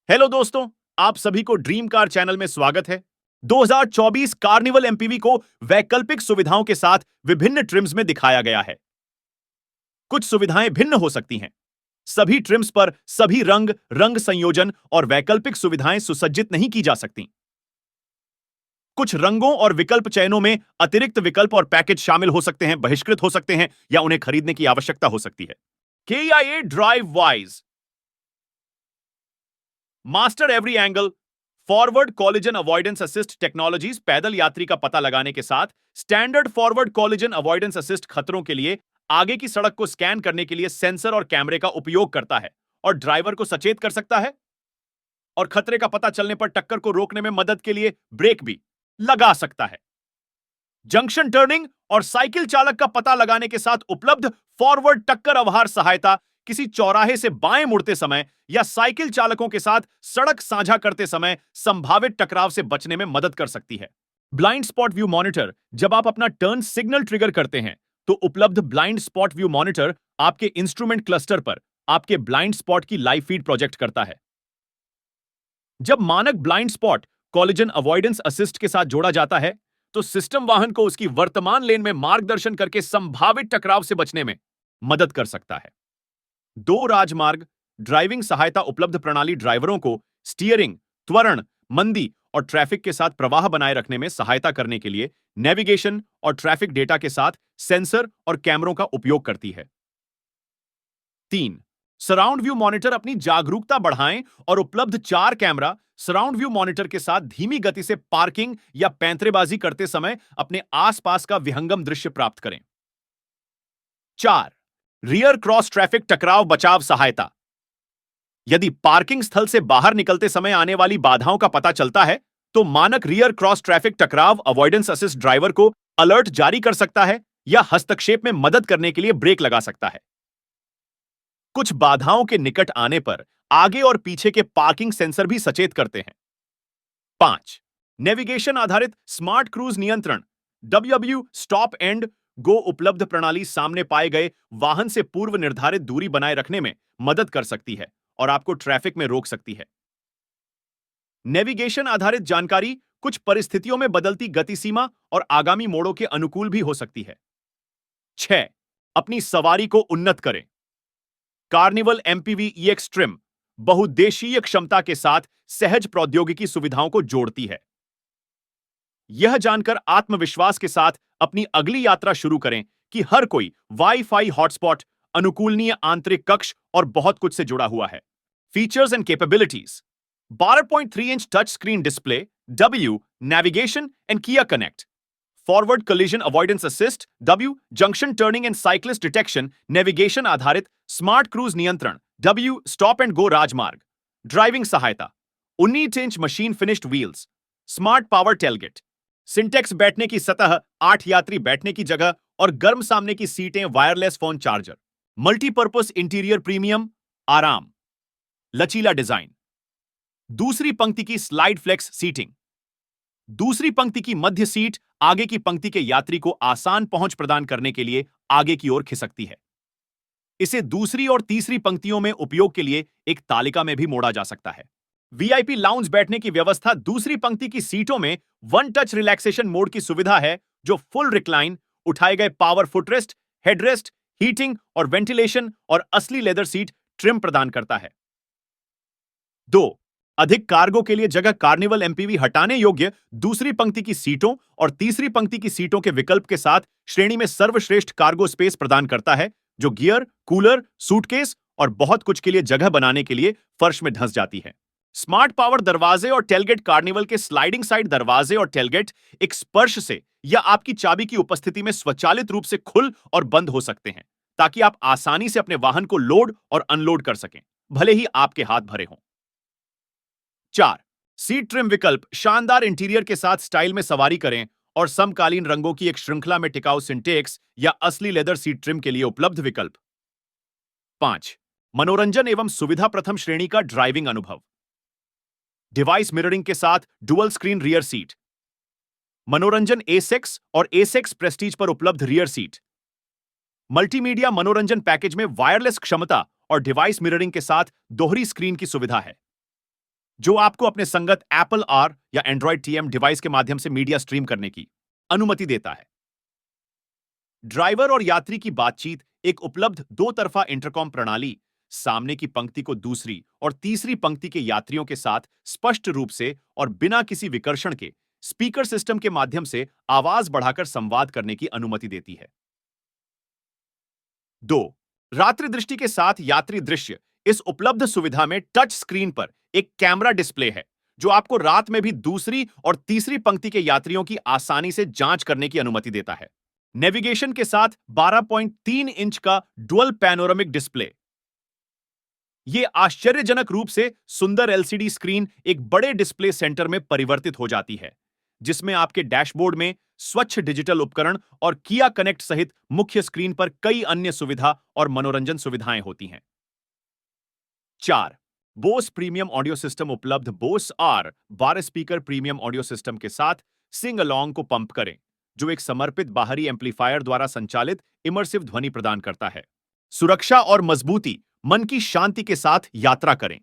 Hello दोस्तों, आप सभी को ड्रीम कार चैनल में स्वागत है। 2024 कार्निवल एमपीवी को वैकल्पिक सुविधाओं के साथ विभिन्न ट्रिम्स में दिखाया गया है। कुछ सुविधाएं भिन्न हो सकती हैं। सभी ट्रिम्स पर सभी रंग, रंग संयोजन और वैकल्पिक सुविधाएं सुसज्जित नहीं की जा सकती। कुछ रंगों और विकल्प चयनों में अतिरिक्त विकल्प और पैकेज शामिल हो सकते हैं, बहिष्कृत हो सकते हैं या उन्हें खरीदने की आवश्यकता हो सकती है। KIA drive wise master every angle forward collision avoidance assist technologies पैदल यात्री का पता लगाने के साथ standard forward collision avoidance assist खतरों के लिए आगे की सड़क को स्कैन करने के लिए सेंसर और कैमरे का उपयोग करता है और ड्राइवर को सचेत कर सकता है और खतरे का पता चलने पर टक्कर को रोकने में मदद के लिए ब्रेक भी लगा सकता है। जंक्शन टर्निंग और साइकिल चालक का पता लगाने के साथ उपलब्ध फॉरवर्ड टक्कर अवहार सहायता किसी चौराहे से बाएं मुड़ते समय या साइकिल चालकों के साथ सड़क साझा करते समय संभावित टकराव से बचने में मदद कर सकती है। ब्लाइंड स्पॉट व्यू मॉनिटर जब आप अपना टर्न सिग्नल ट्रिगर करते हैं तो उपलब्ध ब्लाइंड स्पॉट व्यू मॉनिटर आपके इंस्ट्रूमेंट क्लस्टर पर आपके ब्लाइंड स्पॉट की लाइव फीड प्रोजेक्ट करता है। जब मानक blind spot collision avoidance assist के साथ जोड़ा जाता है तो सिस्टम वाहन को उसकी वर्तमान लेन में मार्गदर्शन करके संभावित टकराव से बचने में मदद कर सकता है। दो राजमार्ग ड्राइविंग सहायता उपलब्ध प्रणाली ड्राइवरों को स्टीयरिंग, त्वरण, मंदी और ट्रैफिक के साथ प्रवाह बनाए रखने में सहायता करने के लिए नेविगेशन और ट्रैफिक डेटा के साथ सेंसर और कैमरों का उपयोग करती है। 3. सराउंड व्यू मॉनिटर अपनी जागरूकता बढ़ाएं और उपलब्ध 4 कैमरा सराउंड व्यू मॉनिटर के साथ धीमी गति से पार्किंग या पैंतरेबाजी करते समय अपने आसपास का विहंगम दृश्य प्राप्त करें। 4. रियर क्रॉस ट्रैफिक टकराव बचाव सहायता यदि पार्किंग स्थल से बाहर निकलते समय आने वाली बाधाओं का पता चलता है तो मानक रियर क्रॉस ट्रैफिक टकराव अवॉइडेंस असिस्ट ड्राइवर को अलर्ट जारी कर सकता है या हस्तक्षेप में मदद करने के लिए ब्रेक लगा सकता है। कुछ बाधाओं के निकट आने पर आगे और पीछे के पार्किंग सेंसर भी सचेत करते हैं। 5. नेविगेशन आधारित स्मार्ट क्रूज नियंत्रण WW स्टॉप एंड गो उपलब्ध प्रणाली सामने पाए गए वाहन से पूर्व निर्धारित दूरी बनाए रखने में मदद कर सकती है और आपको ट्रैफिक में रोक सकती है। नेविगेशन आधारित जानकारी कुछ परिस्थितियों में बदलती गति सीमा और आगामी मोड़ों के अनुकूल भी हो सकती है। 6. अपनी सवारी को उन्नत करें। कार्निवल एमपीवी EX ट्रिम बहुउद्देशीय क्षमता के साथ सहज प्रौद्योगिकी सुविधाओं को जोड़ती है। यह जानकर आत्मविश्वास के साथ अपनी अगली यात्रा शुरू करें कि हर कोई वाईफाई हॉटस्पॉट, अनुकूलनीय आंतरिक कक्ष और बहुत कुछ से जुड़ा हुआ है। Features and capabilities 12.3 inch touch screen display, W navigation and Kia connect, forward collision avoidance assist, W junction turning and cyclist detection, navigation आधारित स्मार्ट क्रूज नियंत्रण, W स्टॉप एंड गो राजमार्ग, ड्राइविंग सहायता 19 inch machine finished wheels, smart power tailgate, SynTex बैठने की सतह, 8 यात्री बैठने की जगह और गर्म सामने की सीटें, wireless phone charger, multipurpose interior premium, आराम, लचीला डिजाइन, दूसरी पंक्ति की स्लाइड फ्लेक्स सीटिंग, दूसरी पंक्ति की मध्य सीट आगे की पंक्ति के यात्री को आसान पहुंच प्रदान करने के लिए आगे की ओर खिसकती है। इसे दूसरी और तीसरी पंक्तियों में उपयोग के लिए एक तालिका में भी मोड़ा जा सकता है। वीआईपी लाउंज बैठने की व्यवस्था दूसरी पंक्ति की सीटों में वन टच रिलैक्सेशन मोड की सुविधा है जो फुल रिक्लाइन, उठाए गए पावर फुटरेस्ट, हेडरेस्ट, हीटिंग और वेंटिलेशन और असली लेदर सीट ट्रिम प्रदान करता है। 2. अधिक कार्गो के लिए जगह कार्निवल एमपीवी हटाने योग्य दूसरी पंक्ति की सीटों और तीसरी पंक्ति की सीटों के विकल्प के साथ श्रेणी में सर्वश्रेष्ठ कार्गो स्पेस प्रदान करता है जो गियर, कूलर, सूटकेस और बहुत कुछ के लिए जगह बनाने के लिए फर्श में धंस जाती है। स्मार्ट पावर दरवाजे और टेलगेट कार्निवल के स्लाइडिंग साइड दरवाजे और टेलगेट एक स्पर्श से या आपकी चाबी की उपस्थिति में स्वचालित रूप से खुल और बंद हो सकते हैं ताकि आप आसानी से अपने वाहन को लोड और अनलोड कर सकें, भले ही आपके हाथ भरे हों। 4. सीट ट्रिम विकल्प शानदार इंटीरियर के साथ स्टाइल में सवारी करें और समकालीन रंगों की एक श्रृंखला में टिकाऊ सिंटेक्स या असली लेदर सीट ट्रिम के लिए उपलब्ध विकल्प। 5. मनोरंजन एवं सुविधा प्रथम श्रेणी का ड्राइविंग अनुभव, डिवाइस मिररिंग के साथ डुअल स्क्रीन रियर सीट, मनोरंजन A6 और A6 प्रेस्टीज पर उपलब्ध रियर सीट, मल्टीमीडिया मनोरंजन पैकेज में वायरलेस क्षमता और डिवाइस मिररिंग के साथ दोहरी स्क्रीन की सुविधा है। जो आपको अपने संगत एप्पल आर या एंड्रॉयड टीएम डिवाइस के माध्यम से मीडिया स्ट्रीम करने की अनुमति देता है। ड्राइवर और यात्री की बातचीत एक उपलब्ध दो तरफा इंटरकॉम प्रणाली सामने की पंक्ति को दूसरी और तीसरी पंक्ति के यात्रियों के साथ स्पष्ट रूप से और बिना किसी विकर्षण के स्पीकर सिस्टम के माध्यम से आवाज बढ़ाकर संवाद करने की अनुमति देती है। 2. रात्रि दृष्टि के साथ यात्री दृश्य। इस उपलब्ध सुविधा में टच स्क्रीन पर एक कैमरा डिस्प्ले है जो आपको रात में भी दूसरी और तीसरी पंक्ति के यात्रियों की आसानी से जांच करने की अनुमति देता है। नेविगेशन के साथ 12.3 इंच का डुअल पैनोरामिक डिस्प्ले। यह आश्चर्यजनक रूप से सुंदर एलसीडी स्क्रीन एक बड़े डिस्प्ले सेंटर में परिवर्तित हो जाती है, जिसमें आपके डैशबोर्ड में स्वच्छ डिजिटल उपकरण और किया कनेक्ट सहित मुख्य स्क्रीन पर कई अन्य सुविधा और मनोरंजन सुविधाएं होती हैं। 4. बोस प्रीमियम ऑडियो सिस्टम उपलब्ध। Bose R 12 speaker premium audio system के साथ सिंग अलोंग को पंप करें, जो एक समर्पित बाहरी एम्पलीफायर द्वारा संचालित इमर्सिव ध्वनि प्रदान करता है। सुरक्षा और मजबूती। मन की शांति के साथ यात्रा करें।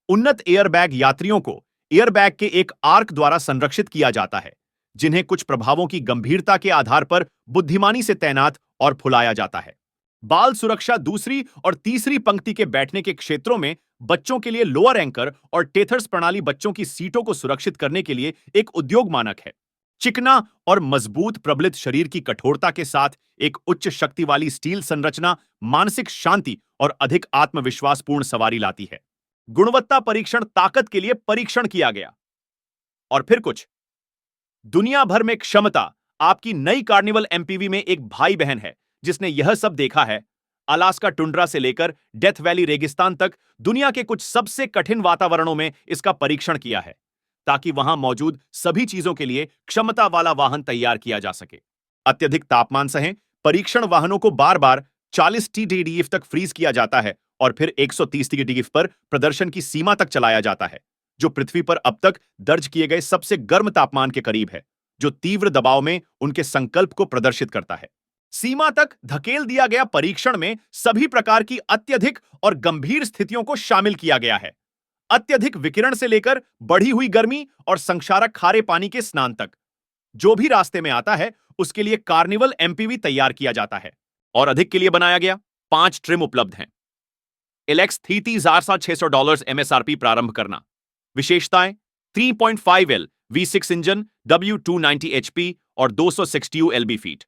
उन्नत एयरबैग। यात्रियों को एयरबैग के एक आर्क द्वारा संरक्षित किया जाता है, जिन्हें कुछ प्रभावों की गंभीरता के आधार पर बुद्धिमानी से तैनात और फुलाया जाता है। बाल सुरक्षा। दूसरी और तीसरी पंक्ति के बैठने के क्षेत्रों में बच्चों के लिए लोअर एंकर और टेथर्स प्रणाली बच्चों की सीटों को सुरक्षित करने के लिए एक उद्योग मानक है। चिकना और मजबूत प्रबलित शरीर की कठोरता के साथ एक उच्च शक्ति वाली स्टील संरचना मानसिक शांति और अधिक आत्मविश्वासपूर्ण सवारी लाती है। गुणवत्ता परीक्षण। ताकत के लिए परीक्षण किया गया। और फिर कुछ दुनिया भर में क्षमता। आपकी नई कार्निवल एमपीवी में एक भाई बहन है जिसने यह सब देखा है। अलास्का टुंड्रा से लेकर डेथ वैली रेगिस्तान तक दुनिया के कुछ सबसे कठिन वातावरणों में इसका परीक्षण किया है, ताकि वहां मौजूद सभी चीजों के लिए क्षमता वाला वाहन तैयार किया जा सके। अत्यधिक तापमान सहे परीक्षण वाहनों को बार बार 40 TDF तक फ्रीज किया जाता है और फिर 130 TDF पर प्रदर्शन की सीमा तक चलाया जाता है, जो पृथ्वी पर अब तक दर्ज किए गए सबसे गर्म तापमान के करीब है, जो तीव्र दबाव में उनके संकल्प को प्रदर्शित करता है। सीमा तक धकेल दिया गया परीक्षण में सभी प्रकार की अत्यधिक और गंभीर स्थितियों को शामिल किया गया है, अत्यधिक विकिरण से लेकर बढ़ी हुई गर्मी और संक्षारक खारे पानी के स्नान तक। जो भी रास्ते में आता है उसके लिए कार्निवल एमपीवी तैयार किया जाता है और अधिक के लिए बनाया गया। 5 ट्रिम उपलब्ध हैं। एलेक्स $30,600 MSRP प्रारंभ करना। विशेषताएं 3.5L V6 engine, W290 HP और 260 LB फीट।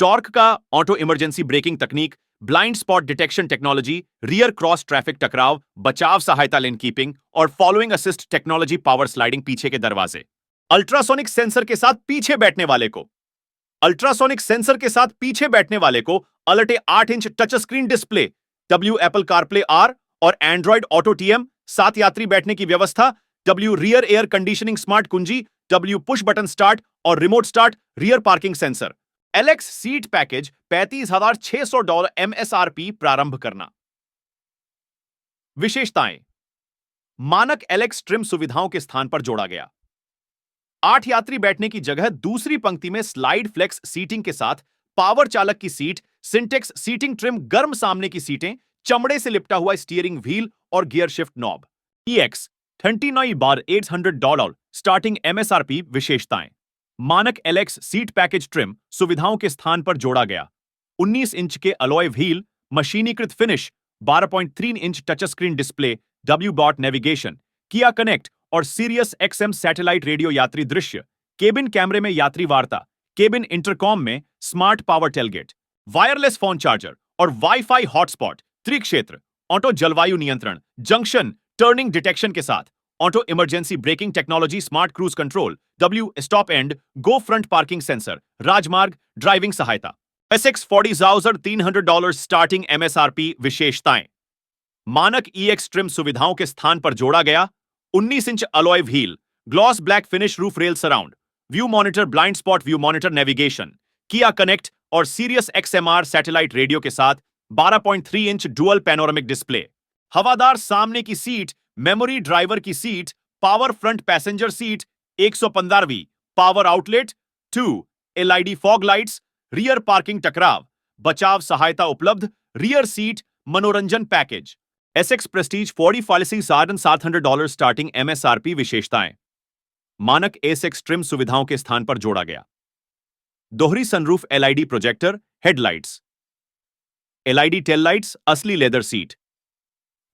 टॉर्क का ऑटो इमरजेंसी ब्रेकिंग तकनीक, blind spot detection technology, rear cross traffic टकराव, बचाव सहायता लेन कीपिंग और following assist technology, power sliding पीछे के दरवाजे। अल्ट्रासोनिक सेंसर के साथ पीछे बैठने वाले को अलर्टे 8 inch touch screen display, W Apple CarPlay R और एंड्रॉइड ऑटो टीएम, 7 यात्री बैठने की व्यवस्था, W rear air conditioning smart कुंजी, W पुश बटन स्टार्ट और remote start, rear parking sensor. Alex seat package $35,600 MSRP प्रारंभ करना। विशेषताएं। मानक एलेक्स ट्रिम सुविधाओं के स्थान पर जोड़ा गया। 8 यात्री बैठने की जगह दूसरी पंक्ति में स्लाइड फ्लेक्स सीटिंग के साथ पावर चालक की सीट, सिंटेक्स सीटिंग ट्रिम, गर्म सामने की सीटें, चमड़े से लिपटा हुआ स्टीयरिंग व्हील और gear shift knob. EX $39,800 starting MSRP। विशेषताएं। मानक एलेक्स सीट पैकेज ट्रिम सुविधाओं के स्थान पर जोड़ा गया। 19 इंच के अलॉय व्हील, मशीनीकृत finish, 12.3 inch touch screen display, W-बॉट नेविगेशन, किया कनेक्ट और सीरियस XM सैटेलाइट रेडियो यात्री दृश्य, केबिन कैमरे में यात्री वार्ता, केबिन इंटरकॉम में smart power tailgate, wireless phone charger और वाईफाई हॉटस्पॉट, त्रिक्षेत्र, ऑटो जलवायु नियंत्रण, जंक्शन टर्निंग डिटेक्शन के साथ, auto emergency braking technology, smart cruise control, W stop and go front parking sensor, राजमार्ग ड्राइविंग सहायता। SX $40,300 starting MSRP। विशेषताएं। मानक EX ट्रिम सुविधाओं के स्थान पर जोड़ा गया। 19 inch alloy wheel, gloss black finish roof rail surround, view monitor, blind spot view monitor, navigation, Kia connect और सीरियस XMR सैटेलाइट रेडियो के साथ 12.3 इंच डुअल पैनोरामिक डिस्प्ले, हवादार सामने की सीट, मेमोरी ड्राइवर की seat, power front passenger seat, 115वीं power outlet, 2 LED fog lights, rear parking टकराव, बचाव सहायता उपलब्ध, रियर सीट, मनोरंजन पैकेज। एसएक्स प्रेस्टीज 40 पॉलिसी $700 स्टार्टिंग एमएसआरपी विशेषताएं। मानक एसएक्स ट्रिम सुविधाओं के स्थान पर जोड़ा गया। दोहरी sunroof LED projector, headlights, LED tail lights, असली लेदर सीट,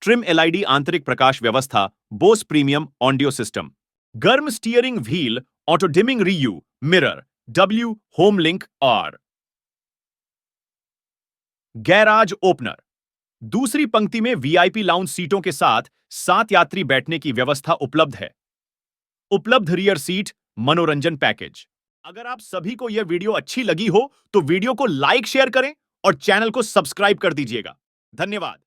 ट्रिम एलईडी आंतरिक प्रकाश व्यवस्था, बोस प्रीमियम ऑडियो सिस्टम, गर्म steering wheel, auto dimming rearview, mirror, W home link और गैराज ओपनर। दूसरी पंक्ति में वीआईपी लाउंज सीटों के साथ 7 यात्री बैठने की व्यवस्था उपलब्ध है। उपलब्ध रियर सीट, मनोरंजन पैकेज। अगर आप सभी को यह वीडियो अच्छी लगी हो तो वीडियो को लाइक शेयर करें और चैनल को सब्सक्राइब कर दीजिएगा। धन्यवाद।